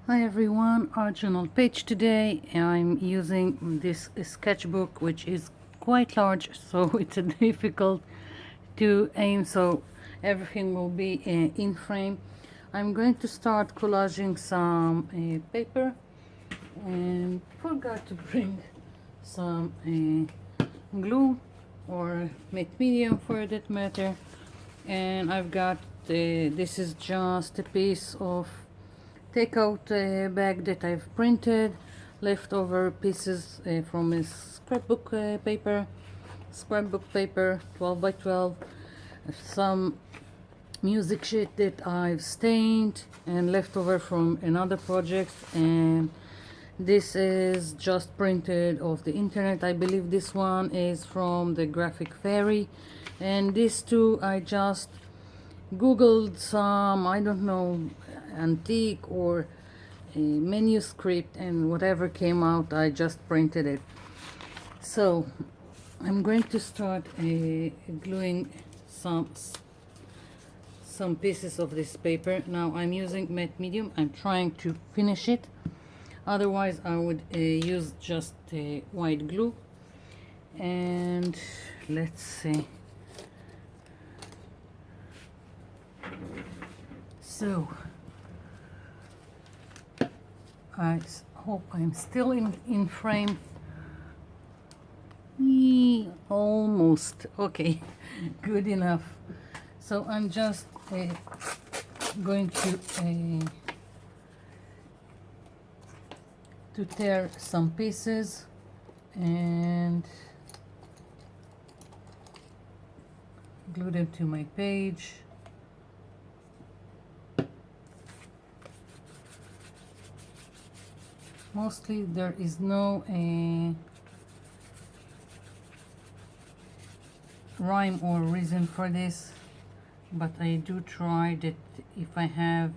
Hi everyone, original page today. I'm using this sketchbook which is quite large, so it's difficult to aim, so everything will be in frame. I'm going to start collaging some paper and forgot to bring some glue or matte medium for that matter. And I've got this is just a piece of takeout bag that I've printed, leftover pieces from a scrapbook paper 12 by 12, some music sheet that I've stained and leftover from another project, and this is just printed off the internet. I believe this one is from the Graphic Fairy, and these two I just googled some, I don't know, antique or a manuscript, and whatever came out I just printed it. So I'm going to start gluing some pieces of this paper. Now I'm using matte medium. I'm trying to finish it, otherwise I would use just white glue. And let's see. So I hope I'm still in frame. Almost okay. Good enough. So I'm just going to tear some pieces and glue them to my page. Mostly there is no rhyme or reason for this, but I do try that if I have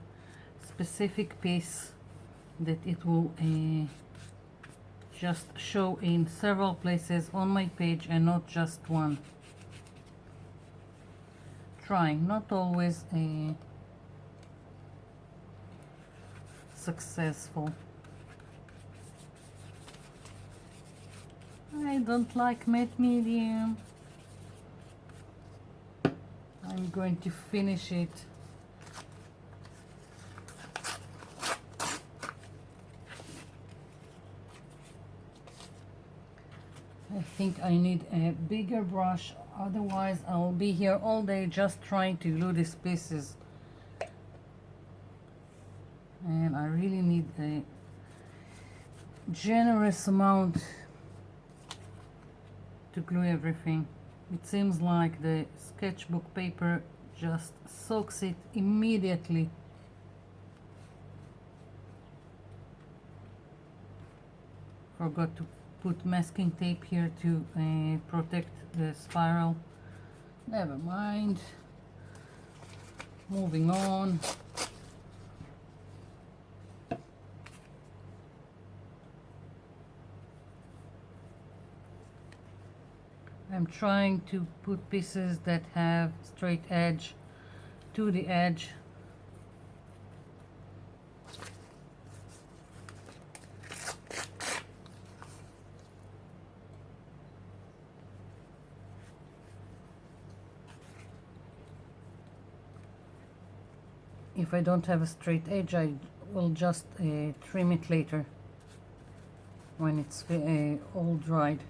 specific piece that it will just show in several places on my page and not just one. Trying, not always successful. I don't like matte medium. I'm going to finish it. I think I need a bigger brush, otherwise I'll be here all day just trying to glue these pieces. And I really need a generous amount to glue everything. It seems like the sketchbook paper just soaks it immediately. Forgot to put masking tape here to protect the spiral. Never mind. Moving on. I'm trying to put pieces that have straight edge to the edge. If I don't have a straight edge, I will just trim it later when it's all dried.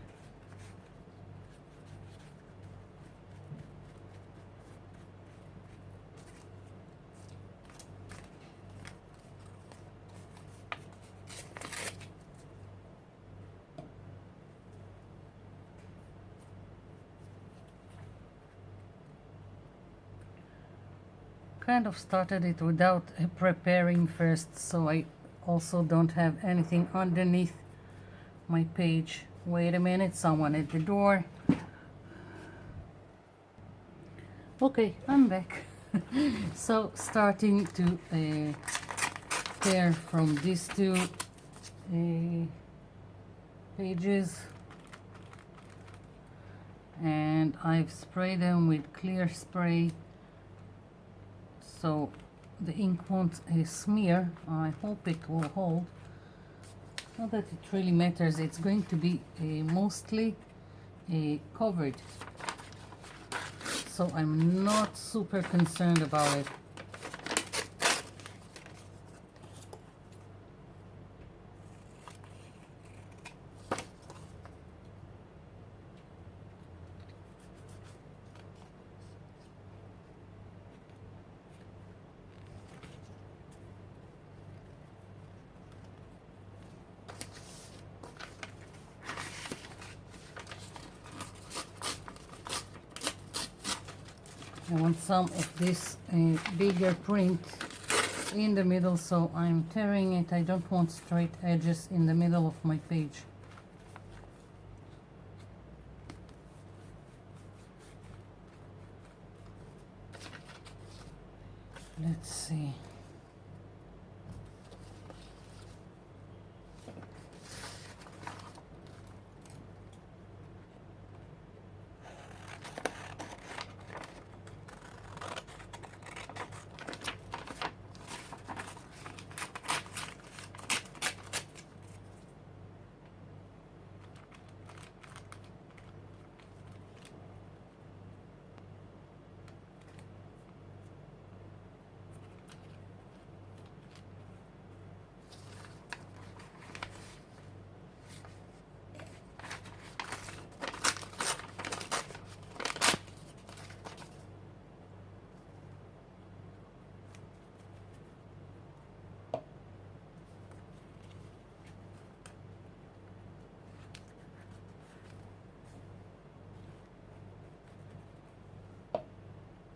Kind of started it without preparing first, so I also don't have anything underneath my page. Wait a minute, someone at the door. Okay, I'm back. So starting to tear from these two pages, and I've sprayed them with clear spray, so the ink won't smear. I hope it will hold. Not that it really matters. It's going to be mostly covered, so I'm not super concerned about it. I want some of this bigger print in the middle, so I'm tearing it. I don't want straight edges in the middle of my page. Let's see.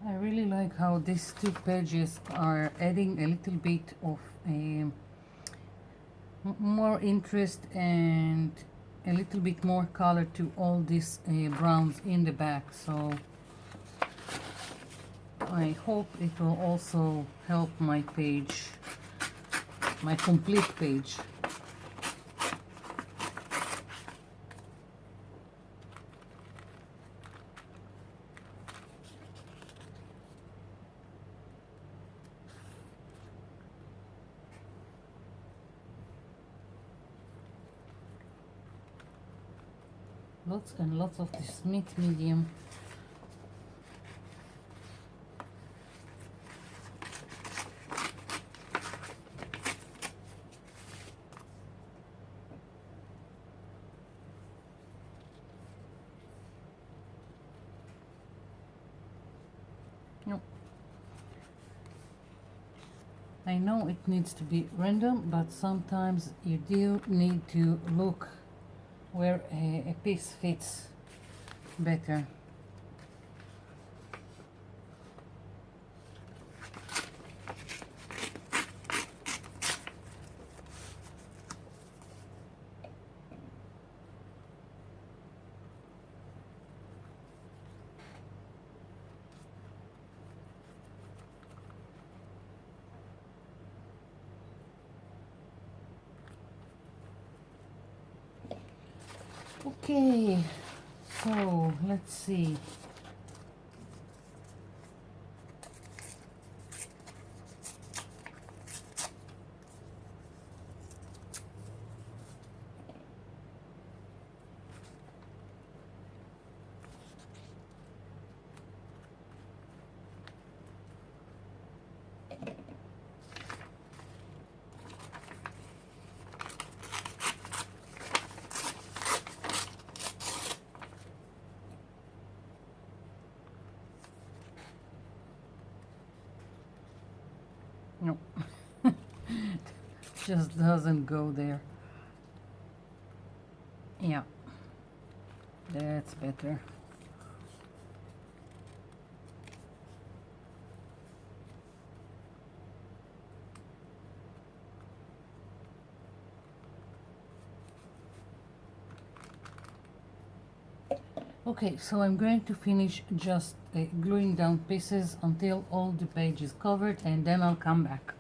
I really like how these two pages are adding a little bit of more interest and a little bit more color to all these browns in the back. So I hope it will also help my page, my complete page. Lots and lots of this mixed medium. No. I know it needs to be random, but sometimes you do need to look where a piece fits better. Okay, so let's see. No, just doesn't go there. Yeah, that's better. Okay, so I'm going to finish just gluing down pieces until all the page is covered, and then I'll come back.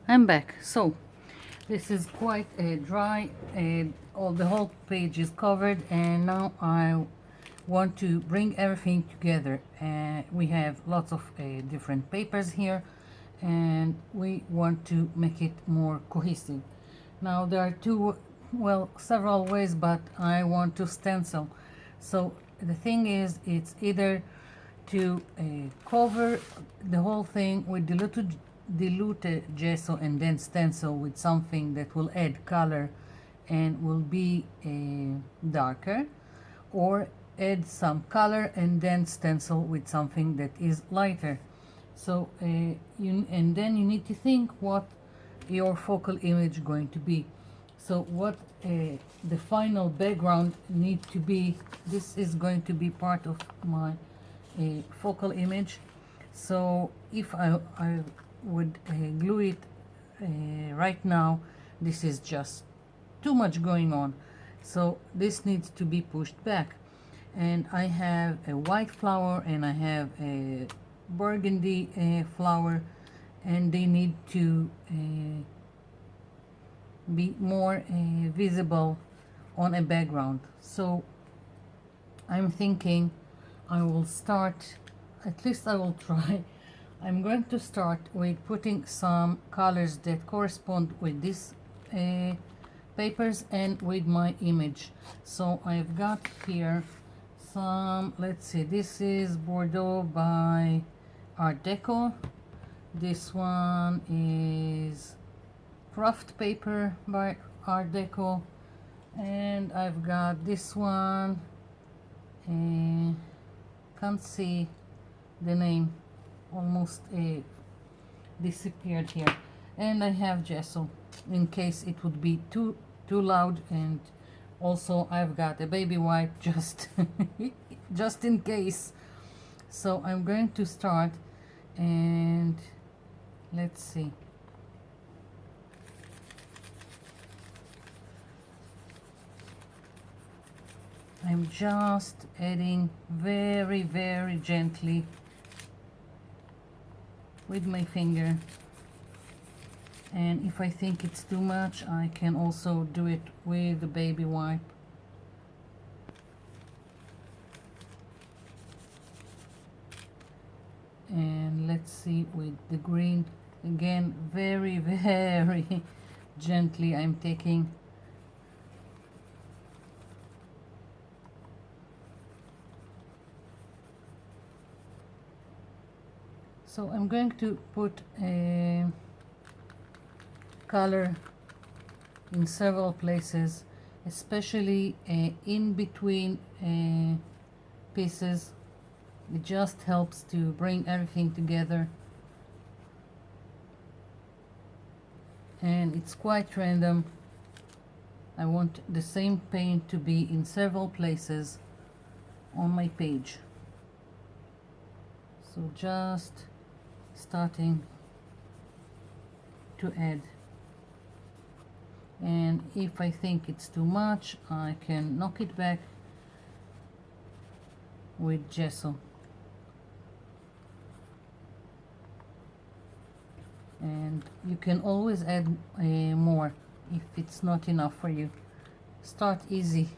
I'm back. So this is quite dry, all the whole page is covered, and now I want to bring everything together. We have lots of different papers here, and we want to make it more cohesive. Now there are several ways, but I want to stencil. So the thing is, it's either to cover the whole thing with diluted gesso and then stencil with something that will add color and will be darker, or add some color and then stencil with something that is lighter. So and then you need to think what your focal image going to be. So what the final background need to be. This is going to be part of my focal image. So if I would glue it right now, this is just too much going on. So this needs to be pushed back. And I have a white flower and I have a burgundy flower, and they need to be more visible on a background. So I'm thinking I will start, at least I will try. I'm going to start with putting some colors that correspond with these papers and with my image. So I've got here some, let's see, this is Bordeaux by Art Deco. This one is craft paper by Art Deco, and I've got this one, can't see the name, almost disappeared here, and I have gesso in case it would be too loud, and also I've got a baby wipe just just in case. So I'm going to start, and let's see. I'm just adding very, very gently with my finger, and if I think it's too much, I can also do it with the baby wipe. And let's see with the green, again, very, very gently I'm taking. So I'm going to put a color in several places, especially in between pieces. It just helps to bring everything together, and it's quite random. I want the same paint to be in several places on my page. So just starting to add, and if I think it's too much, I can knock it back with gesso. And you can always add more if it's not enough for you. Start easy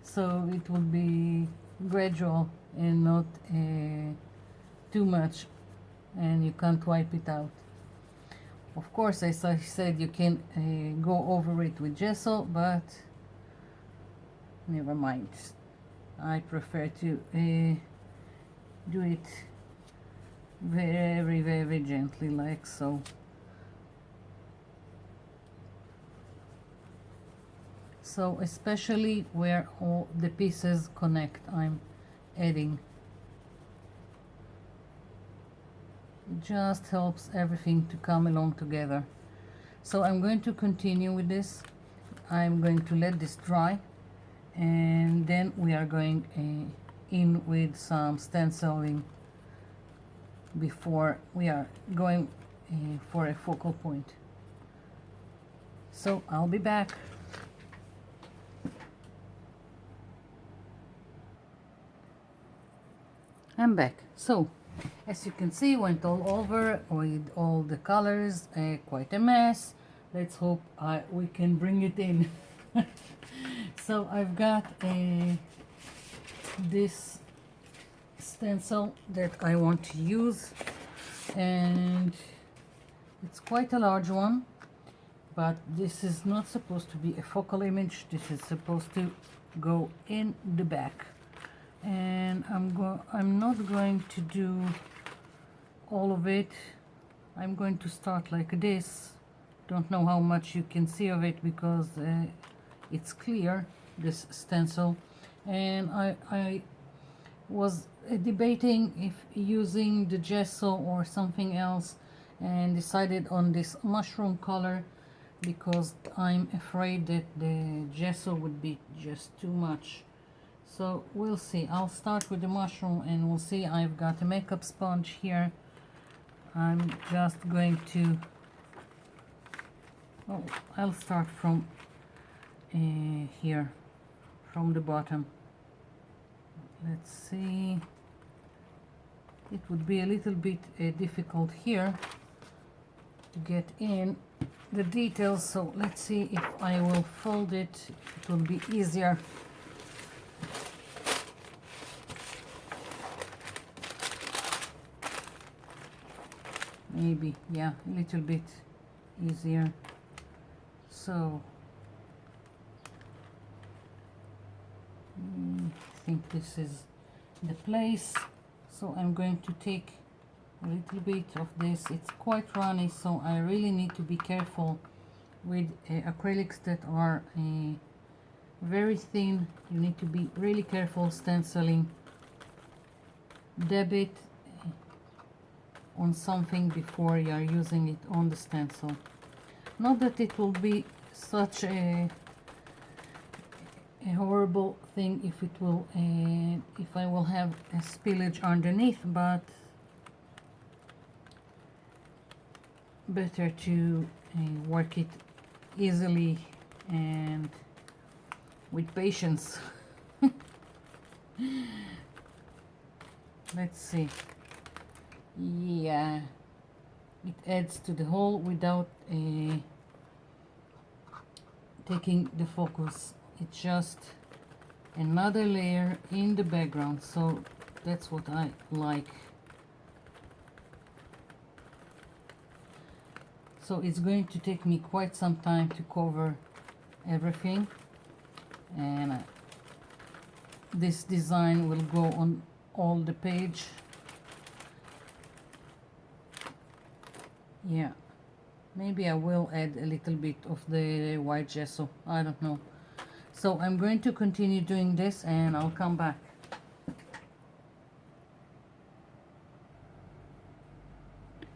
so it will be gradual and not too much, and you can't wipe it out. Of course, as I said, you can go over it with gesso, but never mind. I prefer to do it very, very gently, like so. So especially where all the pieces connect, I'm adding. It just helps everything to come along together. So I'm going to continue with this. I'm going to let this dry, and then we are going in with some stenciling before we are going for a focal point. So I'll be back. I'm back. So as you can see, went all over with all the colors, quite a mess. Let's hope we can bring it in. So I've got this stencil that I want to use, and it's quite a large one, but this is not supposed to be a focal image. This is supposed to go in the back, and I'm not going to do all of it. I'm going to start like this. Don't know how much you can see of it because it's clear, this stencil, and I was debating if using the gesso or something else, and decided on this mushroom color because I'm afraid that the gesso would be just too much. So we'll see. I'll start with the mushroom and we'll see. I've got a makeup sponge here. I'm just going to, oh, I'll start from here, from the bottom. Let's see. It would be a little bit difficult here to get in the details, so let's see if I will fold it. It will be easier. Maybe, yeah, a little bit easier. So I think this is the place. So I'm going to take a little bit of this. It's quite runny, so I really need to be careful with acrylics that are very thin. You need to be really careful stenciling. Dab it on something before you are using it on the stencil. Not that it will be such a horrible thing if it will if I will have a spillage underneath, but better to work it easily and with patience. Let's see. Yeah, it adds to the whole without taking the focus. It's just another layer in the background, so that's what I like. So it's going to take me quite some time to cover everything, and this design will go on all the page. Yeah, maybe I will add a little bit of the white gesso, I don't know. So I'm going to continue doing this and I'll come back.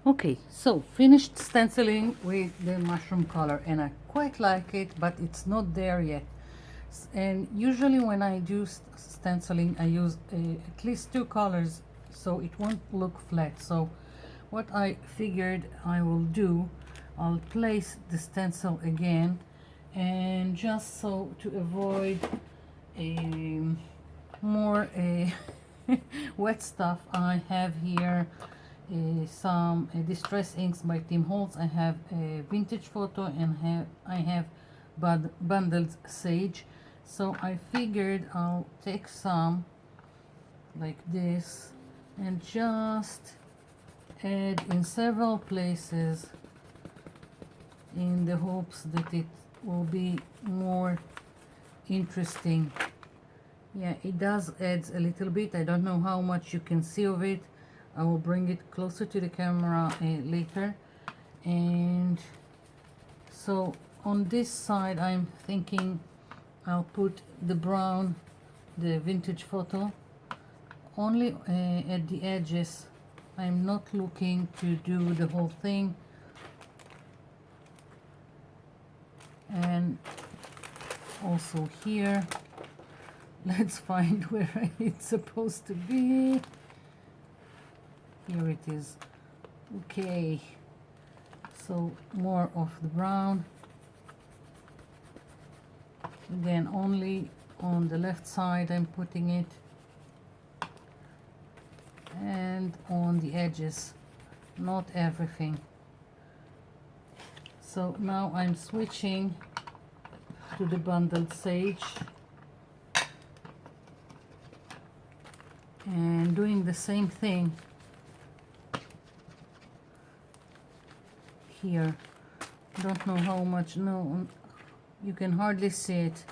Okay, so finished stenciling with the mushroom color, and I quite like it, but it's not there yet. And usually when I do stenciling, I use at least 2 colors so it won't look flat. So what I figured I will do, I'll place the stencil again, and just so to avoid more wet stuff, I have here some distress inks by Tim Holtz. I have a vintage photo, and I have bundled sage. So I figured I'll take some like this and just add in several places in the hopes that it will be more interesting. Yeah, it does add a little bit. I don't know how much you can see of it. I will bring it closer to the camera later. And so on this side, I'm thinking I'll put the brown, the vintage photo, only at the edges. I'm not looking to do the whole thing. And also here, let's find where it's supposed to be. Here it is. Okay, so more of the brown. Again, only on the left side I'm putting it, and on the edges, not everything. So now I'm switching to the bundled sage. and doing the same thing here. Don't know how much, no, you can hardly see it.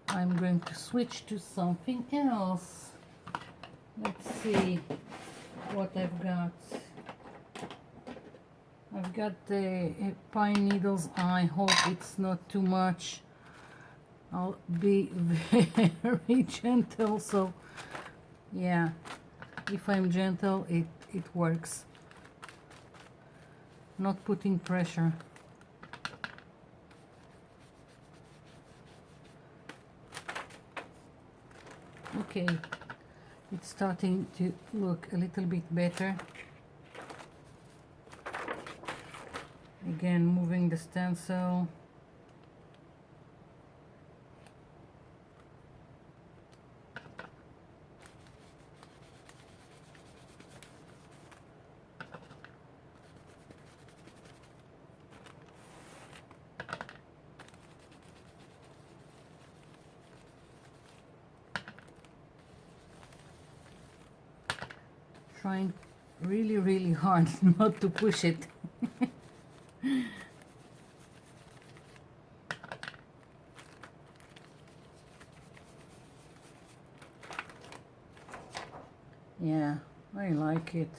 I'm going to switch to something else. Let's see what I've got. I've got the pine needles. I hope it's not too much. I'll be very gentle, so yeah, if I'm gentle, it works. Not putting pressure. Okay, it's starting to look a little bit better. Again, moving the stencil. Trying really hard not to push it. Yeah, I like it.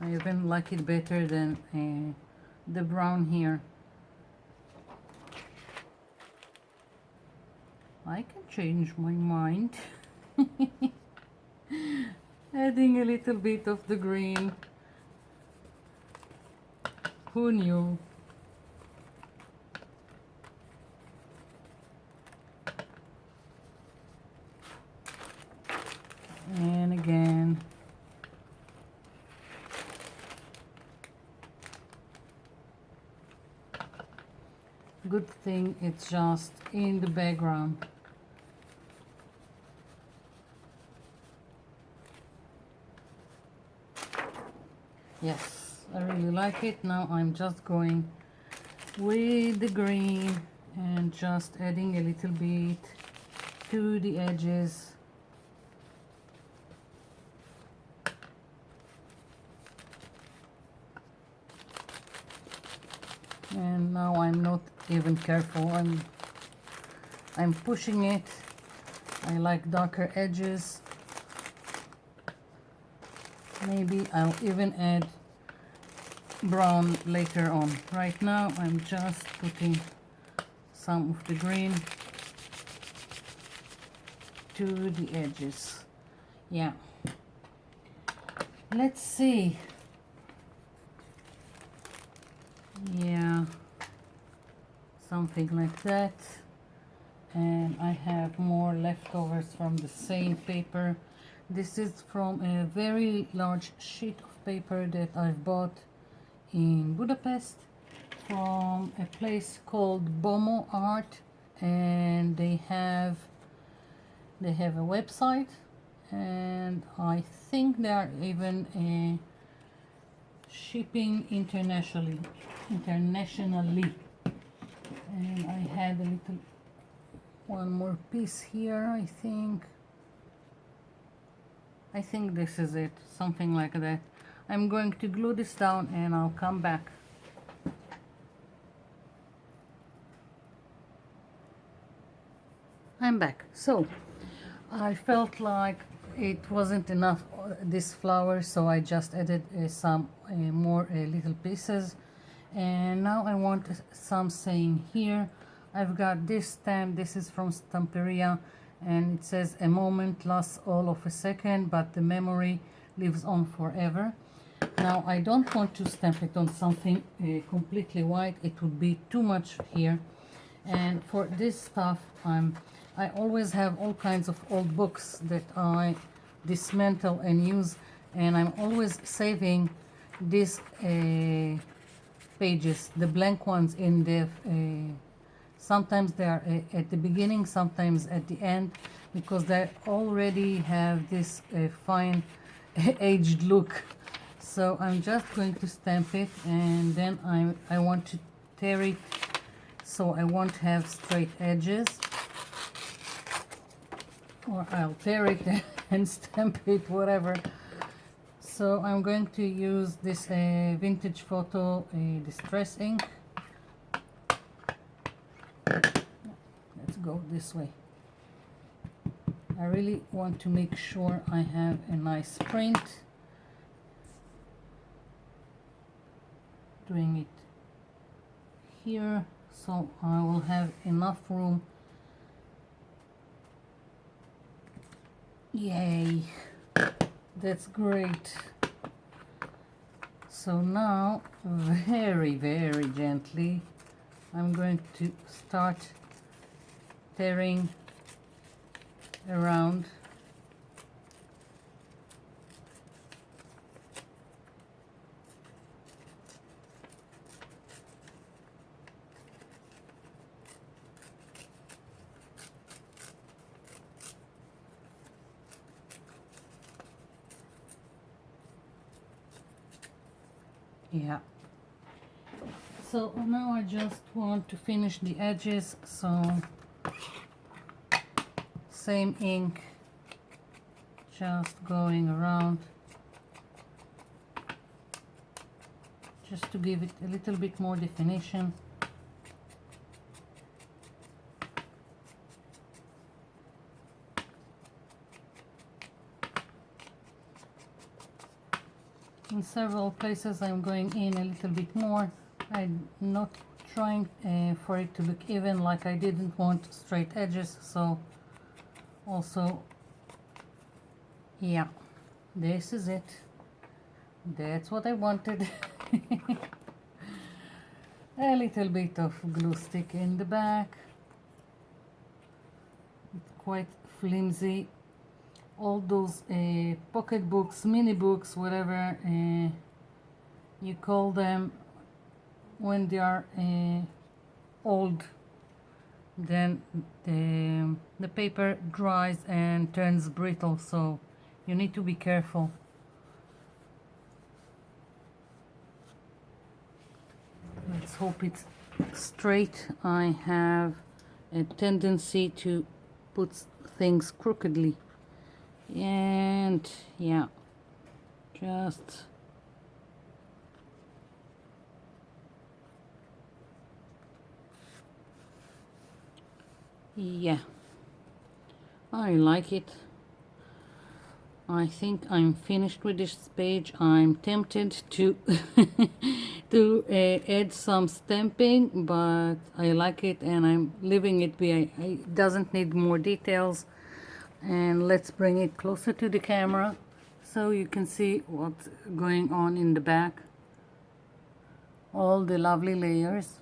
I even like it better than the brown here. I can change my mind. Adding a little bit of the green. Who knew? And again. Good thing it's just in the background. Yes, I really like it. Now I'm just going with the green and just adding a little bit to the edges. And now I'm not even careful. I'm pushing it. I like darker edges. Maybe I'll even add brown later on. Right now I'm just putting some of the green to the edges. Yeah. Let's see. Yeah, something like that. And I have more leftovers from the same paper. This is from a very large sheet of paper that I've bought in Budapest from a place called Bomo Art, and they have a website, and I think they are even shipping internationally. And I had a little one more piece here. I think this is it, something like that. I'm going to glue this down and I'll come back. I'm back. So I felt like it wasn't enough, this flower, so I just added some more little pieces. And now I want some saying here. I've got this stamp. This is from Stamperia, and it says, "A moment lasts all of a second, but the memory lives on forever." Now I don't want to stamp it on something completely white. It would be too much here. And for this stuff, I always have all kinds of old books that I dismantle and use, and I'm always saving these pages, the blank ones, in the sometimes they are at the beginning, sometimes at the end, because they already have this fine aged look. So I'm just going to stamp it, and then I want to tear it so I won't have straight edges. or I'll tear it and stamp it, whatever. So I'm going to use this vintage photo distress ink. Let's go this way. I really want to make sure I have a nice print. Doing it here so I will have enough room. Yay, that's great. So now very gently I'm going to start tearing around. Yeah. So now I just want to finish the edges, so same ink, just going around, just to give it a little bit more definition. In several places I'm going in a little bit more. I'm not trying for it to look even, like I didn't want straight edges, so also, yeah, this is it. That's what I wanted. A little bit of glue stick in the back. It's quite flimsy. All those pocket books, mini books, whatever you call them, when they are old, then the paper dries and turns brittle, so you need to be careful. Let's hope it's straight. I have a tendency to put things crookedly, and yeah, just yeah, I like it. I think I'm finished with this page. I'm tempted to to add some stamping, but I like it and I'm leaving it be. It doesn't need more details. And let's bring it closer to the camera so you can see what's going on in the back. All the lovely layers.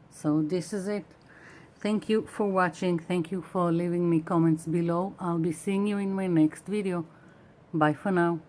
So this is it. Thank you for watching. Thank you for leaving me comments below. I'll be seeing you in my next video. Bye for now.